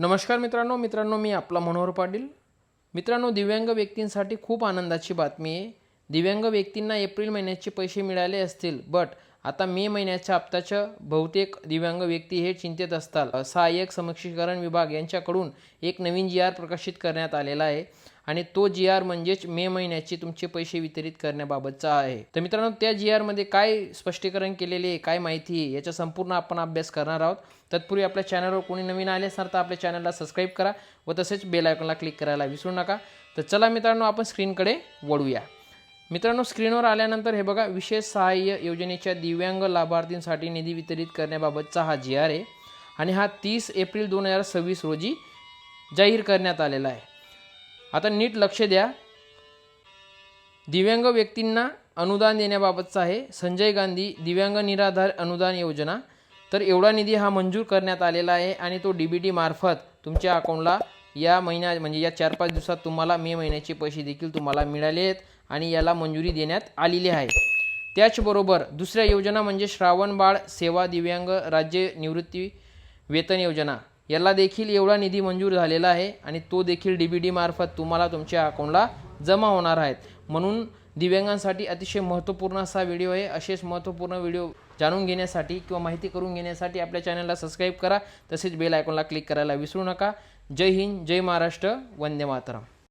नमस्कार मित्रांनो मी आपला मनोहर पाटील। मित्रांनो, दिव्यांग व्यक्तींसाठी खूप आनंदाची बातमी आहे। दिव्यांग व्यक्तींना एप्रिल महिन्याचे पैसे मिळाले असतील, बट आता मे महिन्याच्या हप्त्याच्या बहुतेक दिव्यांग व्यक्ती हे चिंतेत असतात। सहाय्यक सक्षमीकरण विभाग यांच्याकडून एक नवीन GR प्रकाशित करण्यात आलेला आहे आणि तो GR म्हणजेच मे महिन्याचे तुमचे पैसे वितरित करण्याबाबतचा आहे। तर मित्रांनो, त्या GR मध्ये काय स्पष्टीकरण केलेले आहे, काय माहिती आहे, याचा संपूर्ण आपण अभ्यास करणार आहोत। तत्पूर्वी आपल्या चॅनलवर कोणी नवीन आले असाल तर आपल्या चॅनलला सबस्क्राइब करा व तसेच बेल आयकॉनला क्लिक करायला विसरू नका। तर चला मित्रांनो, आपण स्क्रीनकडे वळूया। मित्रांनो, स्क्रीनवर आल्यानंतर हे बघा, विशेष सहाय्य योजनेच्या दिव्यांग लाभार्थींसाठी निधी वितरित करण्याबाबतचा हा GR आहे आणि हा 30 एप्रिल 2026 रोजी जाहीर करण्यात आलेला आहे। आता नीट लक्ष द्या, दिव्यांग व्यक्तींना अनुदान देण्याबाबतचा आहे। संजय गांधी दिव्यांग निराधार अनुदान योजना, तर एवढा निधी हा मंजूर करण्यात आलेला आहे आणि तो DBT मार्फत तुमच्या अकाउंटला या महिन्यात म्हणजे या 4-5 दिवसात तुम्हाला मे महिन्याचे पैसे देखील तुम्हाला मिळाले आहेत आणि याला मंजुरी देण्यात आलेली आहे। त्याचबरोबर दुसऱ्या योजना म्हणजे श्रावण बाळ सेवा दिव्यांग राज्य निवृत्ती वेतन योजना, याला देखील एवढा निधी मंजूर झालेला आहे आणि तो देखील DBT मार्फत तुम्हाला तुमच्या अकाउंटला जमा होणार आहेत। म्हणून दिव्यांगांसाठी अतिशय महत्त्वपूर्ण असा व्हिडिओ आहे। असेच महत्त्वपूर्ण व्हिडिओ जाणून घेण्यासाठी किंवा माहिती करून घेण्यासाठी आपल्या चॅनलला सबस्क्राइब करा, तसेच बेल आयकॉनला क्लिक करायला विसरू नका। जय हिंद, जय महाराष्ट्र, वंदे मातरम।